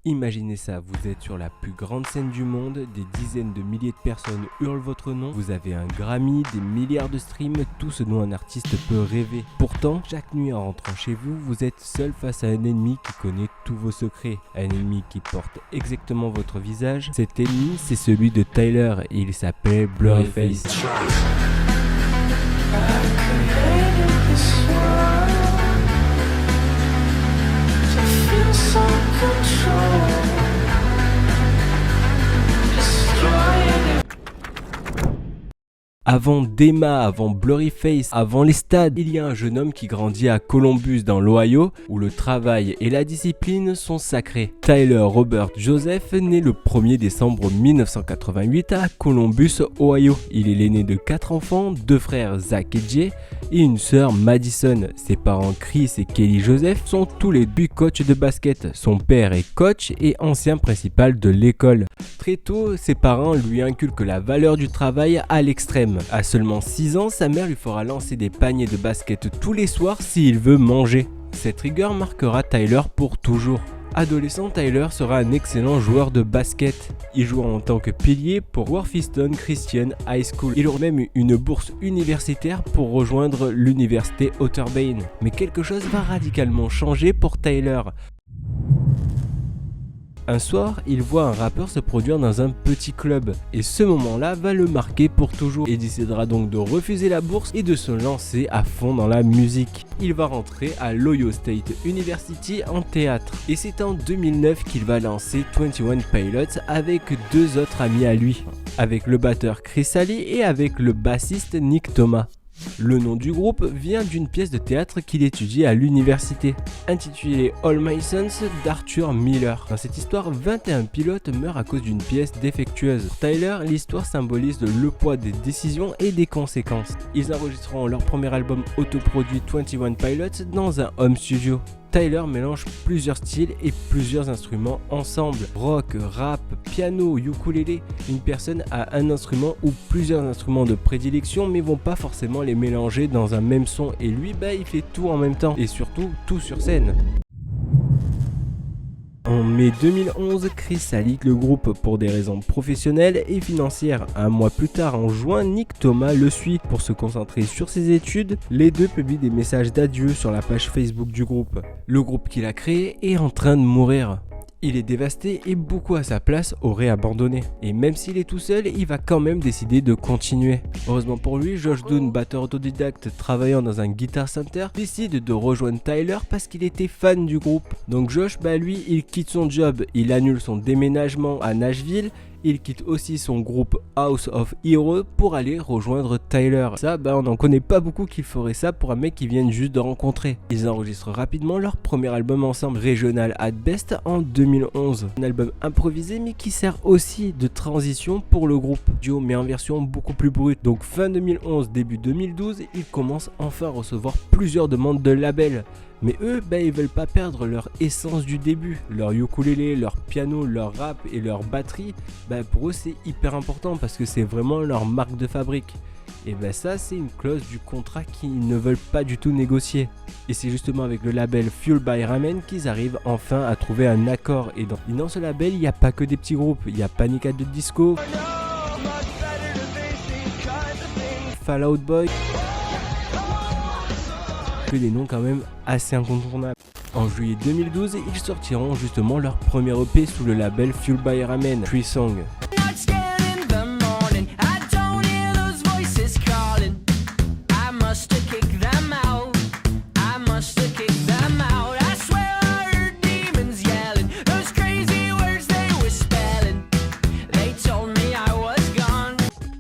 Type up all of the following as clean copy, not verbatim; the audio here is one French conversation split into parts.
Imaginez ça, vous êtes sur la plus grande scène du monde, des dizaines de milliers de personnes hurlent votre nom, vous avez un Grammy, des milliards de streams, tout ce dont un artiste peut rêver. Pourtant, chaque nuit en rentrant chez vous, vous êtes seul face à un ennemi qui connaît tous vos secrets. Un ennemi qui porte exactement votre visage. Cet ennemi, c'est celui de Tyler et il s'appelle Blurryface. Avant Dema, avant Blurryface, avant les stades, il y a un jeune homme qui grandit à Columbus dans l'Ohio où le travail et la discipline sont sacrés. Tyler Robert Joseph naît le 1er décembre 1988 à Columbus, Ohio. Il est l'aîné de 4 enfants, 2 frères Zach et Jay et une sœur Madison. Ses parents Chris et Kelly Joseph sont tous les deux coachs de basket. Son père est coach et ancien principal de l'école. Très tôt, ses parents lui inculquent la valeur du travail à l'extrême. À seulement 6 ans, sa mère lui fera lancer des paniers de basket tous les soirs s'il veut manger. Cette rigueur marquera Tyler pour toujours. Adolescent, Tyler sera un excellent joueur de basket. Il jouera en tant que pilier pour Worthington Christian High School. Il aura même une bourse universitaire pour rejoindre l'université Otterbein. Mais quelque chose va radicalement changer pour Tyler. Un soir, il voit un rappeur se produire dans un petit club et ce moment-là va le marquer pour toujours. Il décidera donc de refuser la bourse et de se lancer à fond dans la musique. Il va rentrer à l'Ohio State University en théâtre et c'est en 2009 qu'il va lancer 21 Pilots avec 2 autres amis à lui, avec le batteur Chris Ali et avec le bassiste Nick Thomas. Le nom du groupe vient d'une pièce de théâtre qu'il étudie à l'université, intitulée All My Sons d'Arthur Miller. Dans cette histoire, 21 pilotes meurent à cause d'une pièce défectueuse. Pour Tyler, l'histoire symbolise le poids des décisions et des conséquences. Ils enregistreront leur premier album autoproduit 21 Pilots dans un home studio. Tyler mélange plusieurs styles et plusieurs instruments ensemble. Rock, rap, piano, ukulélé. Une personne a un instrument ou plusieurs instruments de prédilection mais vont pas forcément les mélanger dans un même son. Et lui, il fait tout en même temps et surtout tout sur scène. En mai 2011, Chris Ali quitte le groupe pour des raisons professionnelles et financières. Un mois plus tard, en juin, Nick Thomas le suit. Pour se concentrer sur ses études, les deux publient des messages d'adieu sur la page Facebook du groupe. Le groupe qu'il a créé est en train de mourir. Il est dévasté et beaucoup à sa place auraient abandonné. Et même s'il est tout seul, il va quand même décider de continuer. Heureusement pour lui, Josh Dunn, batteur autodidacte travaillant dans un Guitar Center, décide de rejoindre Tyler parce qu'il était fan du groupe. Donc Josh, lui, il quitte son job, il annule son déménagement à Nashville. Il quitte aussi son groupe House of Heroes pour aller rejoindre Tyler. Ça, on n'en connaît pas beaucoup qui ferait ça pour un mec qu'ils viennent juste de rencontrer. Ils enregistrent rapidement leur premier album ensemble, Regional at Best, en 2011. Un album improvisé mais qui sert aussi de transition pour le groupe. Duo mais en version beaucoup plus brute. Donc fin 2011, début 2012, ils commencent enfin à recevoir plusieurs demandes de labels. Mais eux, ils veulent pas perdre leur essence du début. Leur ukulélé, leur piano, leur rap et leur batterie, pour eux c'est hyper important parce que c'est vraiment leur marque de fabrique. Et ça c'est une clause du contrat qu'ils ne veulent pas du tout négocier. Et c'est justement avec le label Fueled by Ramen qu'ils arrivent enfin à trouver un accord. Et dans ce label, il n'y a pas que des petits groupes. Il y a Panic! At the Disco, Fall Out Boy, des noms quand même assez incontournables. En juillet 2012, ils sortiront justement leur premier EP sous le label Fueled by Ramen, 3 Songs.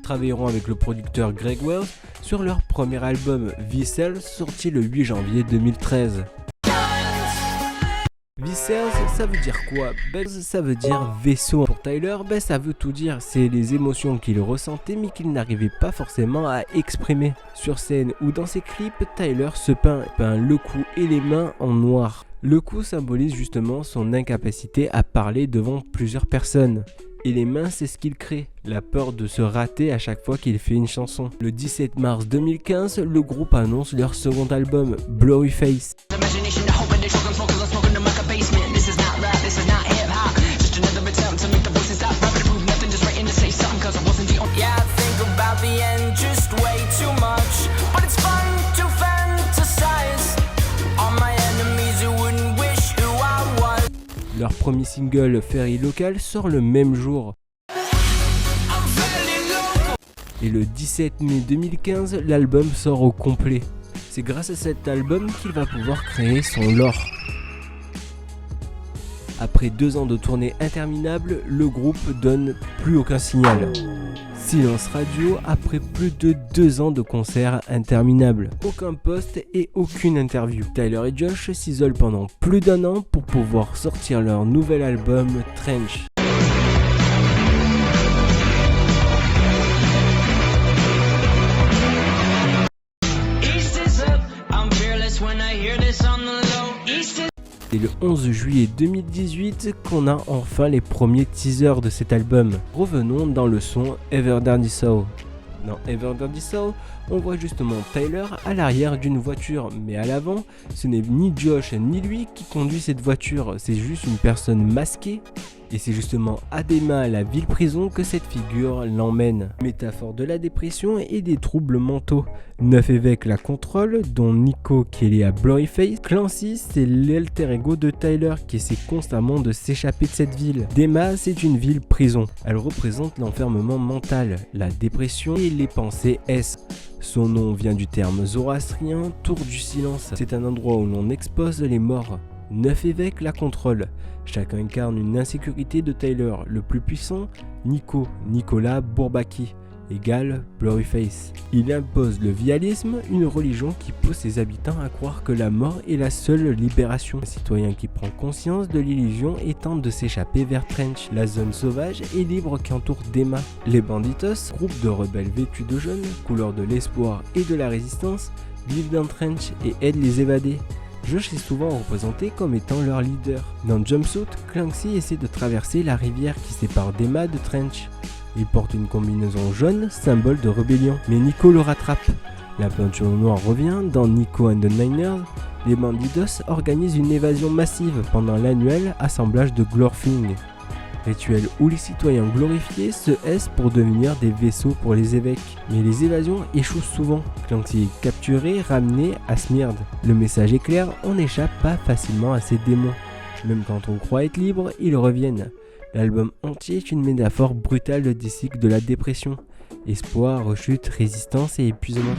Travailleront avec le producteur Greg Wells sur leur premier album Vessels, sorti le 8 janvier 2013. Vessels, ça veut dire quoi? Ça veut dire vaisseau. Pour Tyler, ça veut tout dire. C'est les émotions qu'il ressentait mais qu'il n'arrivait pas forcément à exprimer. Sur scène ou dans ses clips, Tyler se peint le cou et les mains en noir. Le cou symbolise justement son incapacité à parler devant plusieurs personnes. Et les mains, c'est ce qu'il crée, la peur de se rater à chaque fois qu'il fait une chanson. Le 17 mars 2015, le groupe annonce leur second album, Blurryface. Leur premier single Fairy Local sort le même jour. Et le 17 mai 2015, l'album sort au complet. C'est grâce à cet album qu'il va pouvoir créer son lore. Après 2 ans de tournée interminable, le groupe donne plus aucun signal. Silence radio après plus de 2 ans de concerts interminables. Aucun post et aucune interview. Tyler et Josh s'isolent pendant plus d'1 an pour pouvoir sortir leur nouvel album Trench. C'est le 11 juillet 2018 qu'on a enfin les premiers teasers de cet album. Revenons dans le son Ever Dirty Soul. Dans Ever Dirty Soul, on voit justement Tyler à l'arrière d'une voiture, mais à l'avant, ce n'est ni Josh ni lui qui conduit cette voiture, c'est juste une personne masquée. Et c'est justement à Dema, la ville-prison, que cette figure l'emmène. Métaphore de la dépression et des troubles mentaux. 9 évêques la contrôlent, dont Nico qui est lié à Blurryface. Clancy, c'est l'alter ego de Tyler qui essaie constamment de s'échapper de cette ville. Dema, c'est une ville-prison. Elle représente l'enfermement mental, la dépression et les pensées S. Son nom vient du terme zoroastrien, tour du silence. C'est un endroit où l'on expose les morts. 9 évêques la contrôlent. Chacun incarne une insécurité de Tyler. Le plus puissant, Nicolas Bourbaki, égale Blurryface. Il impose le vialisme, une religion qui pousse ses habitants à croire que la mort est la seule libération. Un citoyen qui prend conscience de l'illusion et tente de s'échapper vers Trench, la zone sauvage et libre qui entoure Dema. Les Banditos, groupe de rebelles vêtus de jaune, couleur de l'espoir et de la résistance, vivent dans Trench et aident les évadés. Josh est souvent représenté comme étant leur leader. Dans Jumpsuit, Clancy essaie de traverser la rivière qui sépare Dema de Trench. Il porte une combinaison jaune, symbole de rébellion, mais Nico le rattrape. La peinture noire revient dans Nico and the Niners. Les Bandidos organisent une évasion massive pendant l'annuel assemblage de Glorfing. Rituel où les citoyens glorifiés se hissent pour devenir des vaisseaux pour les évêques. Mais les évasions échouent souvent. Clancy est capturé, ramené à Smyrd. Le message est clair, on n'échappe pas facilement à ces démons. Même quand on croit être libre, ils reviennent. L'album entier est une métaphore brutale des cycles de la dépression. Espoir, rechute, résistance et épuisement.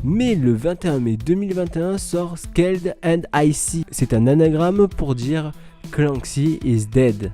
Mais le 21 mai 2021 sort Scaled and Icy. C'est un anagramme pour dire Clancy is dead.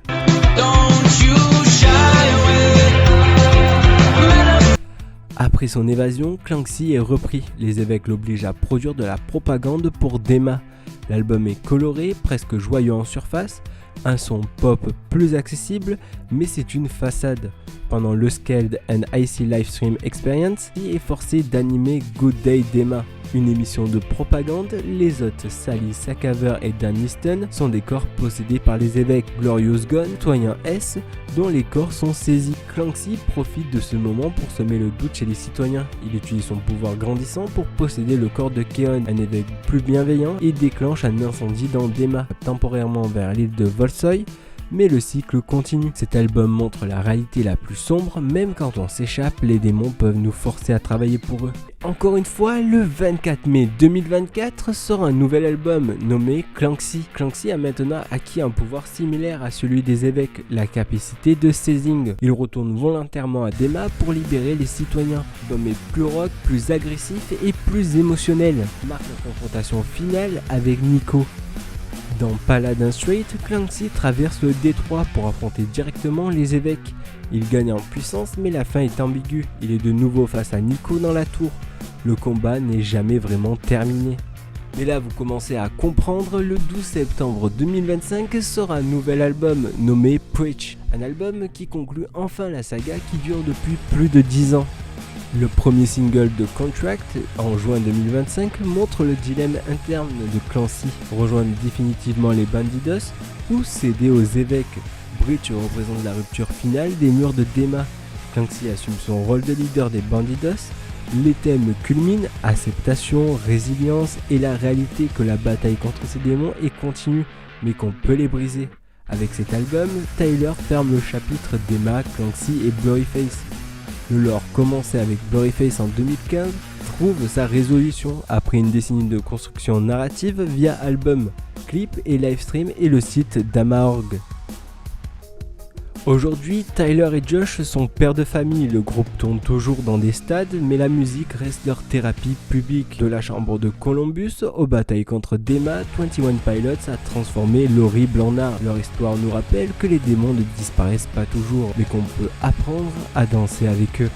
Après son évasion, Clancy est repris. Les évêques l'obligent à produire de la propagande pour Dema. L'album est coloré, presque joyeux en surface, un son pop plus accessible, mais c'est une façade. Pendant le Scaled and Icy Livestream Experience, il est forcé d'animer Good Day Dema, une émission de propagande. Les hôtes Sally Sackhaver et Dan Easton sont des corps possédés par les évêques Glorious Gone, citoyen S, dont les corps sont saisis. Clancy profite de ce moment pour semer le doute chez les citoyens. Il utilise son pouvoir grandissant pour posséder le corps de Keon, un évêque plus bienveillant, et déclenche un incendie dans Dema, temporairement vers l'île de Volsoy. Mais le cycle continue. Cet album montre la réalité la plus sombre, même quand on s'échappe, les démons peuvent nous forcer à travailler pour eux. Encore une fois, le 24 mai 2024 sort un nouvel album nommé Clancy. Clancy a maintenant acquis un pouvoir similaire à celui des évêques, la capacité de seizing. Il retourne volontairement à Dema pour libérer les citoyens. L'album est plus rock, plus agressif et plus émotionnel. Marque la confrontation finale avec Nico. Dans Paladin Strait, Clancy traverse le détroit pour affronter directement les évêques. Il gagne en puissance mais la fin est ambiguë. Il est de nouveau face à Nico dans la tour. Le combat n'est jamais vraiment terminé. Mais là vous commencez à comprendre, le 12 septembre 2025 sort un nouvel album nommé Preach. Un album qui conclut enfin la saga qui dure depuis plus de 10 ans. Le premier single de Contract, en juin 2025, montre le dilemme interne de Clancy, rejoindre définitivement les Bandidos ou céder aux évêques. Breach représente la rupture finale des murs de Dema. Clancy assume son rôle de leader des Bandidos. Les thèmes culminent, acceptation, résilience et la réalité que la bataille contre ces démons est continue, mais qu'on peut les briser. Avec cet album, Tyler ferme le chapitre Dema, Clancy et Blurryface. Le lore commencé avec Blurryface en 2015 trouve sa résolution après une décennie de construction narrative via album, clip et livestream et le site d'Ama.org. Aujourd'hui, Tyler et Josh sont pères de famille, le groupe tourne toujours dans des stades, mais la musique reste leur thérapie publique. De la chambre de Columbus aux batailles contre Dema, 21 Pilots a transformé l'horrible en art. Leur histoire nous rappelle que les démons ne disparaissent pas toujours, mais qu'on peut apprendre à danser avec eux.